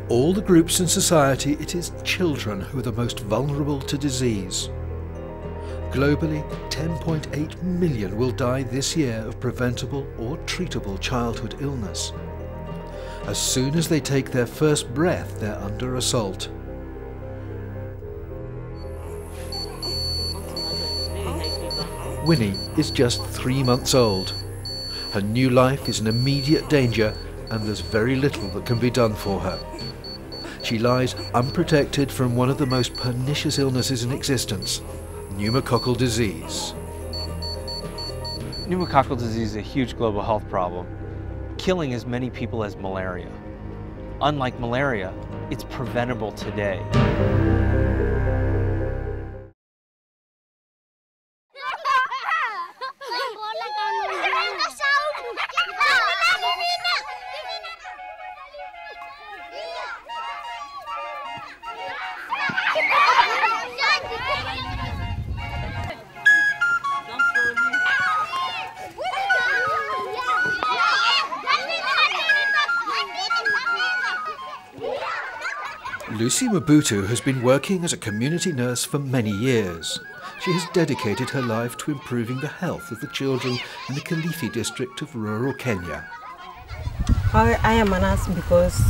all the groups in society, it is children who are the most vulnerable to disease. Globally, 10.8 million will die this year of preventable or treatable childhood illness. As soon as they take their first breath, they're under assault. Winnie is just 3 months old. Her new life is in immediate danger and there's very little that can be done for her. She lies unprotected from one of the most pernicious illnesses in existence, pneumococcal disease. Pneumococcal disease is a huge global health problem, killing as many people as malaria. Unlike malaria, it's preventable today. Lucy Mobutu has been working as a community nurse for many years. She has dedicated her life to improving the health of the children in the Kilifi district of rural Kenya. I am a nurse because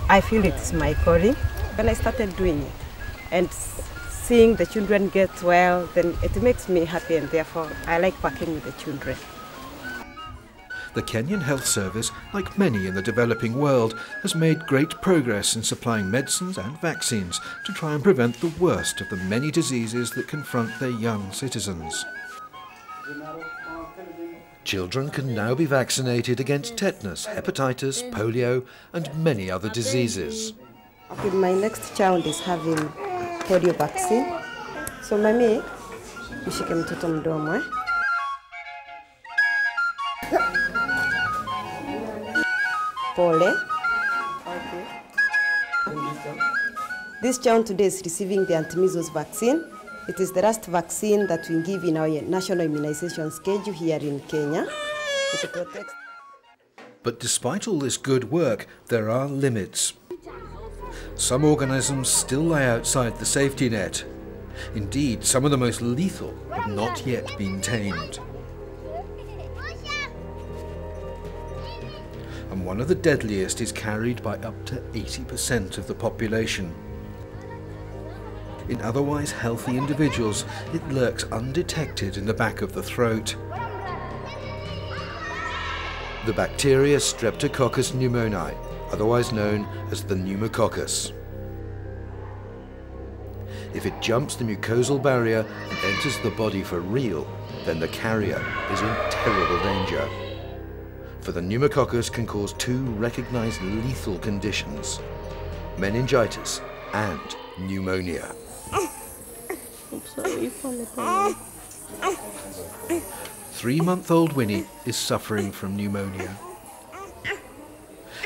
I feel it's my calling. When I started doing it and seeing the children get well, then it makes me happy, and therefore I like working with the children. The Kenyan Health Service, like many in the developing world, has made great progress in supplying medicines and vaccines to try and prevent the worst of the many diseases that confront their young citizens. Children can now be vaccinated against tetanus, hepatitis, polio and many other diseases. Okay, my next child is having polio vaccine. So mami, mshike mtoto mdomo. Pole. Okay. This child today is receiving the anti-measles vaccine. It is the last vaccine that we give in our national immunization schedule here in Kenya. It protects. But despite all this good work, there are limits. Some organisms still lie outside the safety net. Indeed, some of the most lethal have not yet been tamed. And one of the deadliest is carried by up to 80% of the population. In otherwise healthy individuals, it lurks undetected in the back of the throat. The bacteria Streptococcus pneumoniae, otherwise known as the pneumococcus. If it jumps the mucosal barrier and enters the body for real, then the carrier is in terrible danger. For the pneumococcus can cause two recognized lethal conditions: meningitis and pneumonia. 3-month-old Winnie is suffering from pneumonia.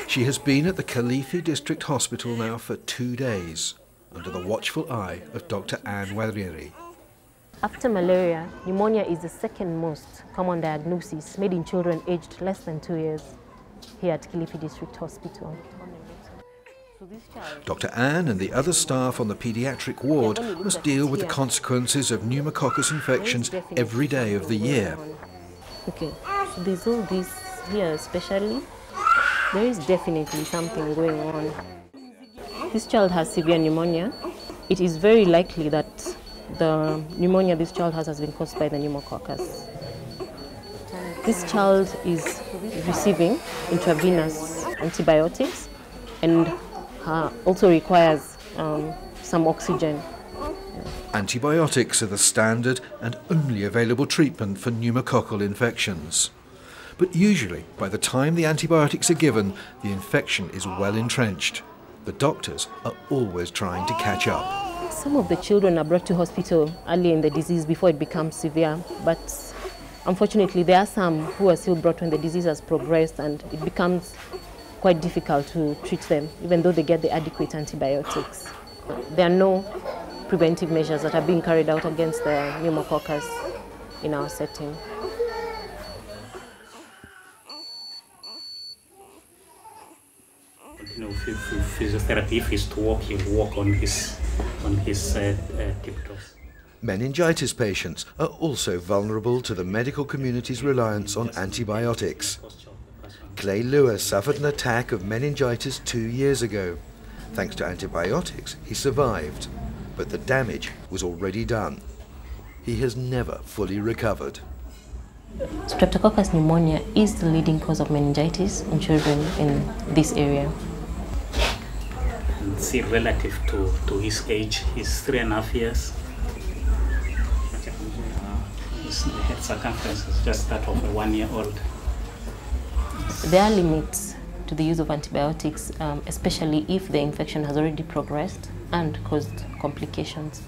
She has been at the Kilifi District Hospital now for 2 days, under the watchful eye of Dr. Anne Wariri. After malaria, pneumonia is the second most common diagnosis made in children aged less than 2 years here at Kilifi District Hospital. Dr. Anne and the other staff on the paediatric ward must deal with the consequences of pneumococcus infections every day of the year. Okay, so there's all this here especially. There is definitely something going on. This child has severe pneumonia. It is very likely that the pneumonia this child has been caused by the pneumococcus. This child is receiving intravenous antibiotics and also requires some oxygen. Antibiotics are the standard and only available treatment for pneumococcal infections. But usually, by the time the antibiotics are given, the infection is well entrenched. The doctors are always trying to catch up. Some of the children are brought to hospital early in the disease before it becomes severe, but unfortunately there are some who are still brought when the disease has progressed and it becomes quite difficult to treat them, even though they get the adequate antibiotics. There are no preventive measures that are being carried out against the pneumococcus in our setting. physiotherapy. If he's to walk, he'll walk on his tiptoes. Meningitis patients are also vulnerable to the medical community's reliance on antibiotics. Clay Lewis suffered an attack of meningitis 2 years ago. Thanks to antibiotics, he survived, but the damage was already done. He has never fully recovered. Streptococcus pneumonia is the leading cause of meningitis in children in this area. And see, relative to his age, he's 3.5 years. His head circumference is just that of a 1-year-old. There are limits to the use of antibiotics, especially if the infection has already progressed and caused complications.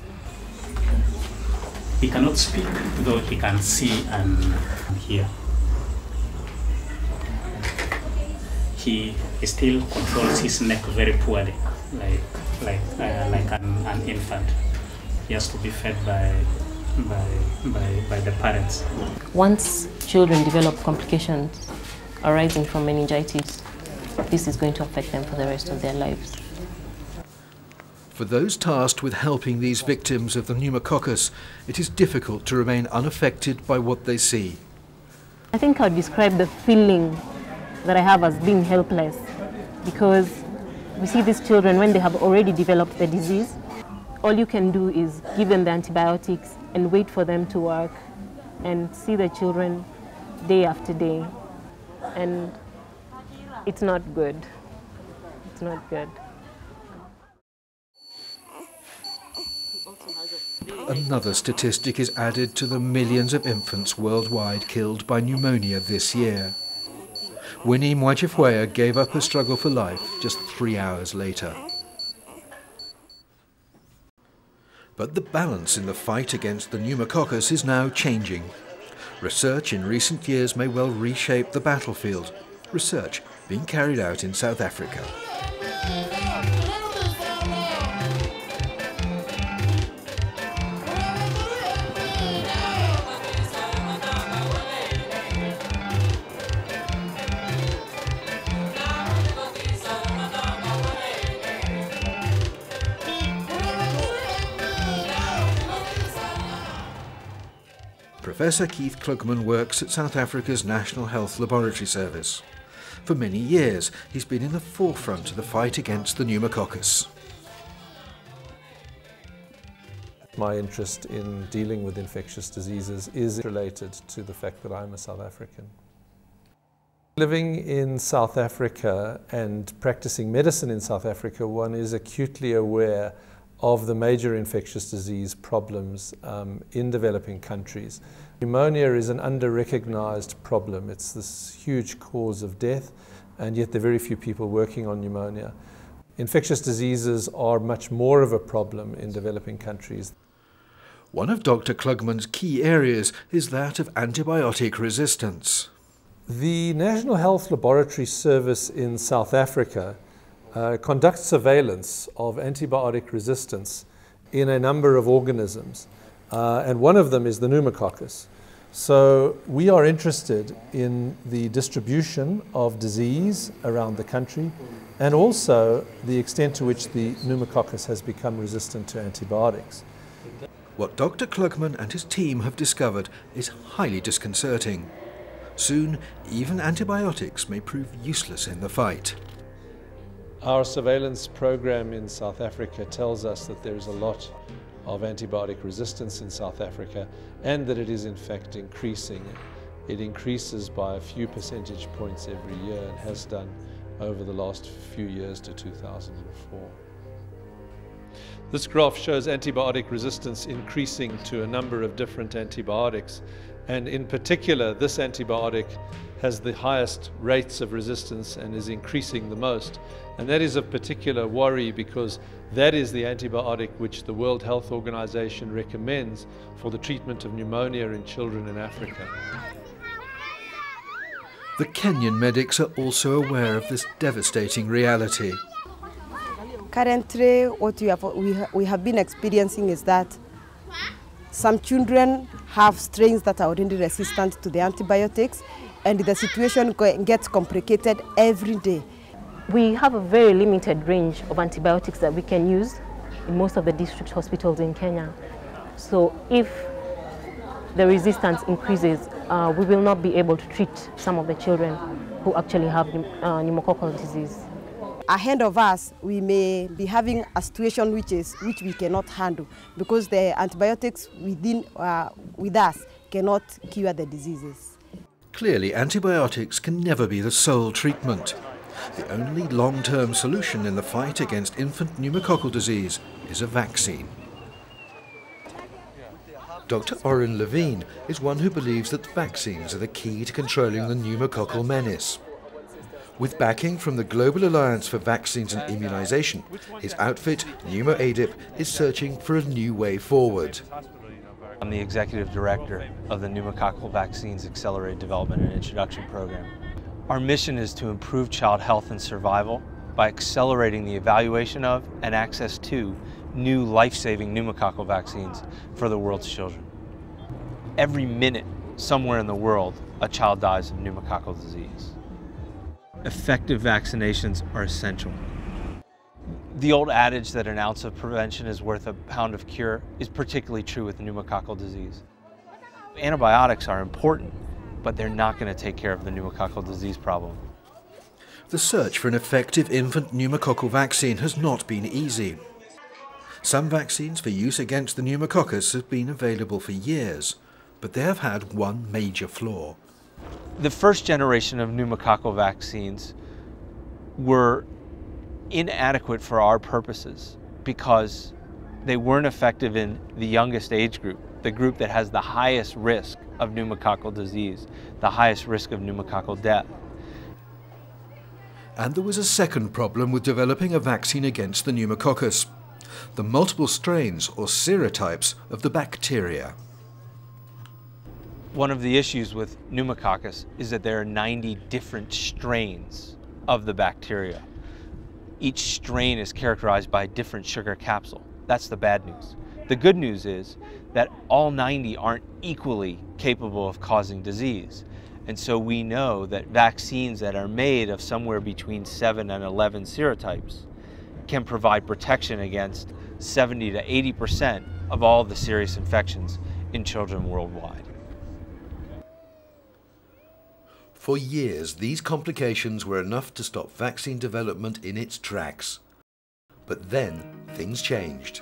He cannot speak, though he can see and hear. He still controls his neck very poorly, like an infant. He has to be fed by the parents. Once children develop complications arising from meningitis, this is going to affect them for the rest of their lives. For those tasked with helping these victims of the pneumococcus, it is difficult to remain unaffected by what they see. I think I would describe the feeling that I have as being helpless, because we see these children when they have already developed the disease. All you can do is give them the antibiotics and wait for them to work and see the children day after day. And it's not good. It's not good. Another statistic is added to the millions of infants worldwide killed by pneumonia this year. Winnie Mwachifweya gave up her struggle for life just 3 hours later. But the balance in the fight against the pneumococcus is now changing. Research in recent years may well reshape the battlefield. Research being carried out in South Africa. Professor Keith Klugman works at South Africa's National Health Laboratory Service. For many years, he's been in the forefront of the fight against the pneumococcus. My interest in dealing with infectious diseases is related to the fact that I'm a South African. Living in South Africa and practicing medicine in South Africa, one is acutely aware of the major infectious disease problems in developing countries. Pneumonia is an under-recognized problem. It's this huge cause of death, and yet there are very few people working on pneumonia. Infectious diseases are much more of a problem in developing countries. One of Dr. Klugman's key areas is that of antibiotic resistance. The National Health Laboratory Service in South Africa conducts surveillance of antibiotic resistance in a number of organisms, and one of them is the pneumococcus. So we are interested in the distribution of disease around the country and also the extent to which the pneumococcus has become resistant to antibiotics. What Dr. Klugman and his team have discovered is highly disconcerting. Soon, even antibiotics may prove useless in the fight. Our surveillance program in South Africa tells us that there is a lot of antibiotic resistance in South Africa and that it is in fact increasing. It increases by a few percentage points every year and has done over the last few years to 2004. This graph shows antibiotic resistance increasing to a number of different antibiotics, and in particular this antibiotic has the highest rates of resistance and is increasing the most. And that is of particular worry because that is the antibiotic which the World Health Organization recommends for the treatment of pneumonia in children in Africa. The Kenyan medics are also aware of this devastating reality. Currently, what we have been experiencing is that some children have strains that are already resistant to the antibiotics, and the situation gets complicated every day. We have a very limited range of antibiotics that we can use in most of the district hospitals in Kenya. So if the resistance increases, we will not be able to treat some of the children who actually have pneumococcal disease. Ahead of us, we may be having a situation which we cannot handle because the antibiotics with us cannot cure the diseases. Clearly, antibiotics can never be the sole treatment. The only long-term solution in the fight against infant pneumococcal disease is a vaccine. Dr. Oren Levine is one who believes that vaccines are the key to controlling the pneumococcal menace. With backing from the Global Alliance for Vaccines and Immunization, his outfit, PneumoADIP, is searching for a new way forward. I'm the Executive Director of the Pneumococcal Vaccines Accelerated Development and Introduction Program. Our mission is to improve child health and survival by accelerating the evaluation of and access to new life-saving pneumococcal vaccines for the world's children. Every minute, somewhere in the world, a child dies of pneumococcal disease. Effective vaccinations are essential. The old adage that an ounce of prevention is worth a pound of cure is particularly true with pneumococcal disease. Antibiotics are important, but they're not going to take care of the pneumococcal disease problem. The search for an effective infant pneumococcal vaccine has not been easy. Some vaccines for use against the pneumococcus have been available for years, but they have had one major flaw. The first generation of pneumococcal vaccines were inadequate for our purposes because they weren't effective in the youngest age group, the group that has the highest risk of pneumococcal disease, the highest risk of pneumococcal death. And there was a second problem with developing a vaccine against the pneumococcus: the multiple strains or serotypes of the bacteria. One of the issues with pneumococcus is that there are 90 different strains of the bacteria. Each strain is characterized by a different sugar capsule. That's the bad news. The good news is that all 90 aren't equally capable of causing disease. And so we know that vaccines that are made of somewhere between 7 and 11 serotypes can provide protection against 70 to 80% of all the serious infections in children worldwide. For years, these complications were enough to stop vaccine development in its tracks. But then, things changed.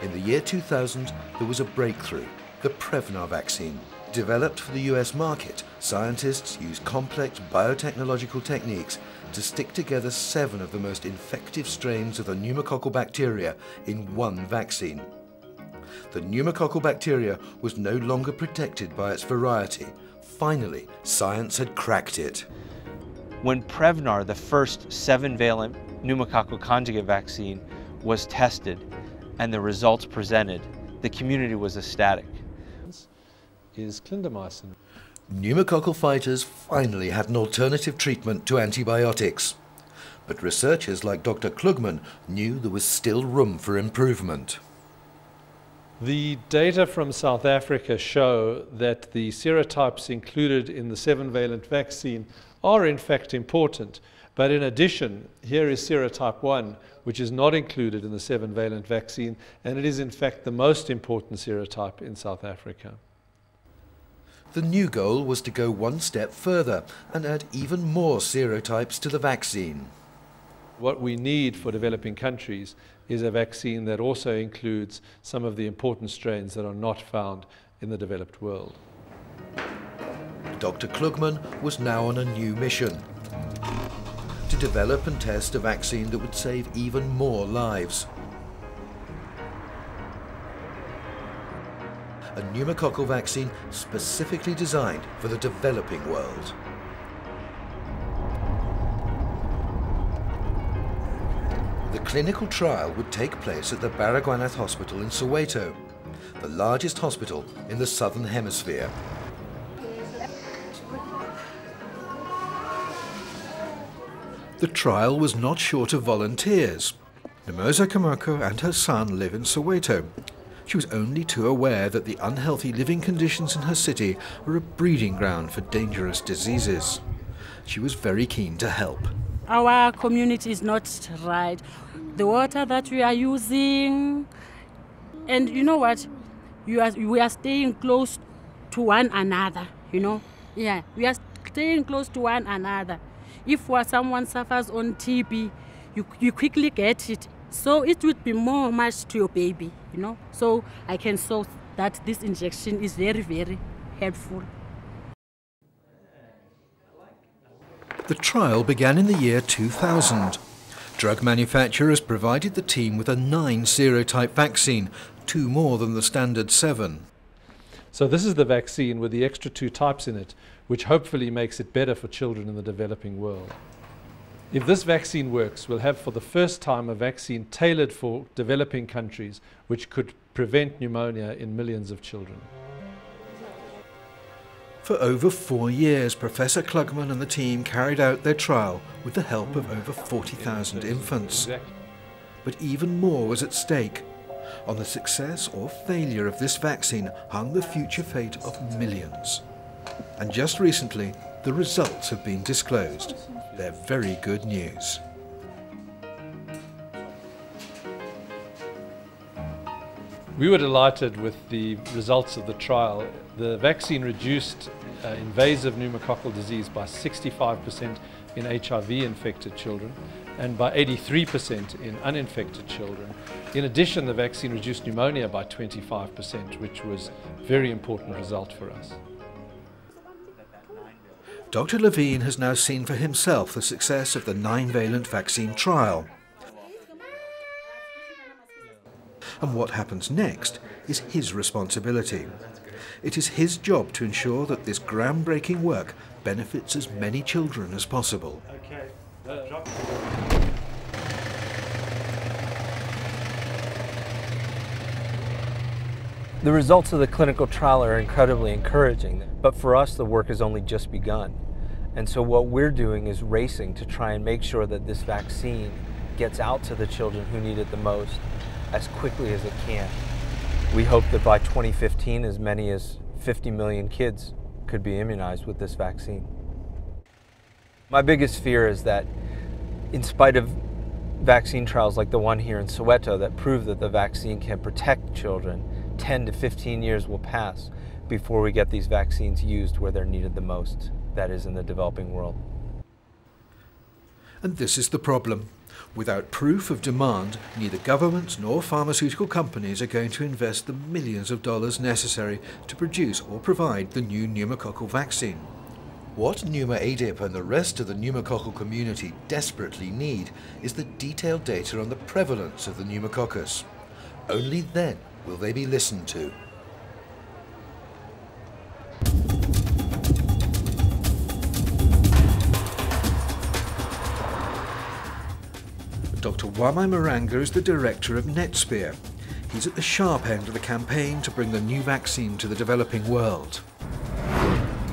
In the year 2000, there was a breakthrough: the Prevnar vaccine. Developed for the US market, scientists used complex biotechnological techniques to stick together 7 of the most infective strains of the pneumococcal bacteria in one vaccine. The pneumococcal bacteria was no longer protected by its variety. Finally, science had cracked it. When Prevnar, the first 7-valent pneumococcal conjugate vaccine, was tested and the results presented, the community was ecstatic. Is clindamycin. Pneumococcal fighters finally had an alternative treatment to antibiotics. But researchers like Dr. Klugman knew there was still room for improvement. The data from South Africa show that the serotypes included in the 7-valent vaccine are in fact important. But in addition, here is serotype 1, which is not included in the 7-valent vaccine, and it is in fact the most important serotype in South Africa. The new goal was to go one step further and add even more serotypes to the vaccine. What we need for developing countries is a vaccine that also includes some of the important strains that are not found in the developed world. Dr. Klugman was now on a new mission: to develop and test a vaccine that would save even more lives. A pneumococcal vaccine specifically designed for the developing world. The clinical trial would take place at the Baragwanath Hospital in Soweto, the largest hospital in the Southern Hemisphere. The trial was not short of volunteers. Nemoza Kamoko and her son live in Soweto. She was only too aware that the unhealthy living conditions in her city were a breeding ground for dangerous diseases. She was very keen to help. our community is not right. The water that we are using, and you know what, we are staying close to one another, you know. Yeah, we are staying close to one another. If someone suffers on TB, you quickly get it. So it would be much to your baby, you know. So I can show that this injection is very, very helpful. The trial began in the year 2000. Drug manufacturers provided the team with a 9 serotype vaccine, 2 more than the standard 7. So this is the vaccine with the extra 2 types in it, which hopefully makes it better for children in the developing world. If this vaccine works, we'll have for the first time a vaccine tailored for developing countries, which could prevent pneumonia in millions of children. For over 4 years, Professor Klugman and the team carried out their trial with the help of over 40,000 infants. But even more was at stake. On the success or failure of this vaccine hung the future fate of millions. And just recently, the results have been disclosed. They're very good news. We were delighted with the results of the trial. The vaccine reduced invasive pneumococcal disease by 65% in HIV-infected children and by 83% in uninfected children. In addition, the vaccine reduced pneumonia by 25%, which was a very important result for us. Dr. Levine has now seen for himself the success of the 9-valent vaccine trial. And what happens next is his responsibility. It is his job to ensure that this groundbreaking work benefits as many children as possible. The results of the clinical trial are incredibly encouraging, but for us the work has only just begun. And so what we're doing is racing to try and make sure that this vaccine gets out to the children who need it the most as quickly as it can. We hope that by 2015 as many as 50 million kids could be immunized with this vaccine. My biggest fear is that in spite of vaccine trials like the one here in Soweto that prove that the vaccine can protect children, 10 to 15 years will pass before we get these vaccines used where they're needed the most, that is in the developing world. And this is the problem. Without proof of demand, neither governments nor pharmaceutical companies are going to invest the millions of dollars necessary to produce or provide the new pneumococcal vaccine. What Pneuma-ADIP and the rest of the pneumococcal community desperately need is the detailed data on the prevalence of the pneumococcus. Only then will they be listened to. Dr. Wame Maranga is the director of NetSpear. He's at the sharp end of the campaign to bring the new vaccine to the developing world.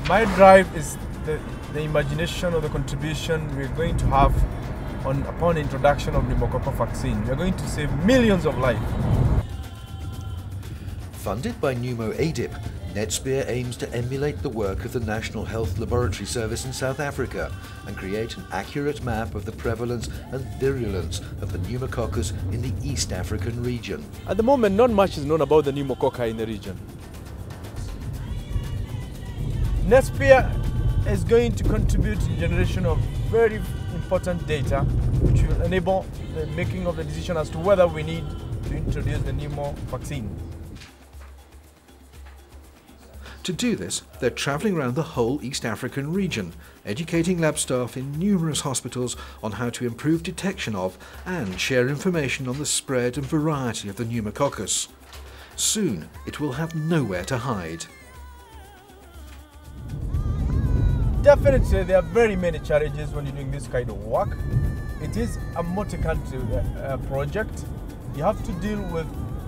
My drive is the imagination of the contribution we're going to have upon the introduction of pneumococcal vaccine. We're going to save millions of lives. Funded by Pneuma-ADIP, NetSpear aims to emulate the work of the National Health Laboratory Service in South Africa and create an accurate map of the prevalence and virulence of the pneumococcus in the East African region. At the moment, not much is known about the pneumococci in the region. NetSpear is going to contribute to the generation of very important data which will enable the making of the decision as to whether we need to introduce the pneumo vaccine. To do this, they're travelling around the whole East African region, educating lab staff in numerous hospitals on how to improve detection of and share information on the spread and variety of the pneumococcus. Soon, it will have nowhere to hide. Definitely, there are very many challenges when you're doing this kind of work. It is a multi-country project. You have to deal with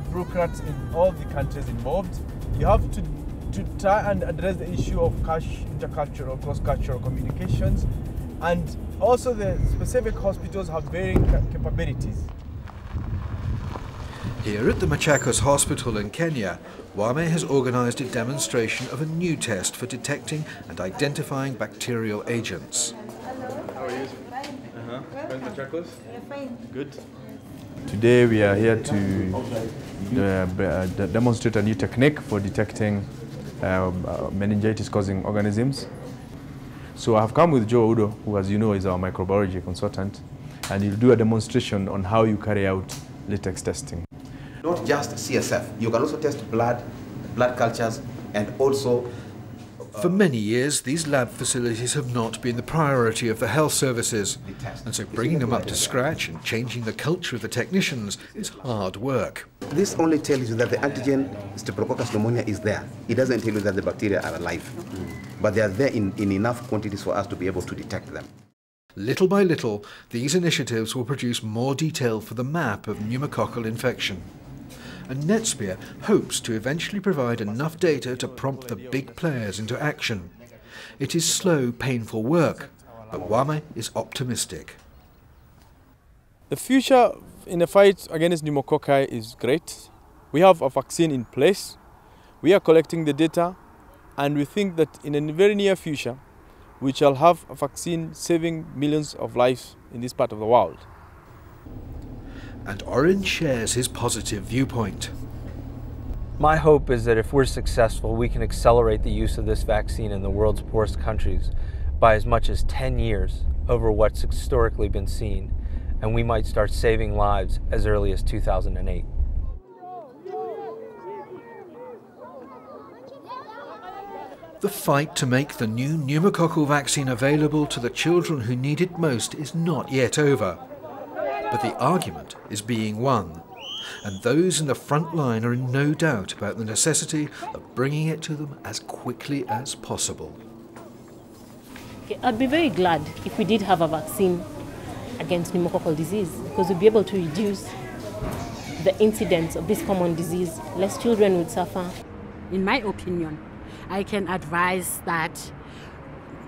bureaucrats in all the countries involved. You have to try and address the issue of intercultural, cross-cultural communications, and also the specific hospitals have varying capabilities. Here at the Machakos Hospital in Kenya, Wame has organised a demonstration of a new test for detecting and identifying bacterial agents. When's the checklist? Yeah, fine. Good. Today we are here to demonstrate a new technique for detecting meningitis-causing organisms. So I have come with Joe Udo, who, as you know, is our microbiology consultant, and he'll do a demonstration on how you carry out latex testing. Not just CSF, you can also test blood cultures, and also For many years, these lab facilities have not been the priority of the health services, and so bringing them up to scratch and changing the culture of the technicians is hard work. This only tells you that the antigen Streptococcus pneumonia is there. It doesn't tell you that the bacteria are alive, but they are there in enough quantities for us to be able to detect them. Little by little, these initiatives will produce more detail for the map of pneumococcal infection. And Netspear hopes to eventually provide enough data to prompt the big players into action. It is slow, painful work, but Wame is optimistic. The future in the fight against pneumococci is great. We have a vaccine in place. We are collecting the data, and we think that in a very near future, we shall have a vaccine saving millions of lives in this part of the world. And Orange shares his positive viewpoint. My hope is that if we're successful, we can accelerate the use of this vaccine in the world's poorest countries by as much as 10 years over what's historically been seen, and we might start saving lives as early as 2008. The fight to make the new pneumococcal vaccine available to the children who need it most is not yet over. But the argument is being won, and those in the front line are in no doubt about the necessity of bringing it to them as quickly as possible. I'd be very glad if we did have a vaccine against pneumococcal disease, because we'd be able to reduce the incidence of this common disease. Less children would suffer. In my opinion, I can advise that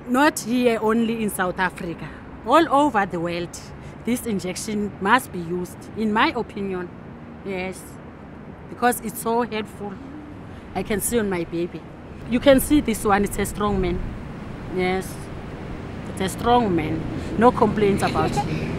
not here only in South Africa, all over the world, this injection must be used, in my opinion. Yes, because it's so helpful. I can see on my baby. You can see this one, it's a strong man. Yes, it's a strong man. No complaints about it.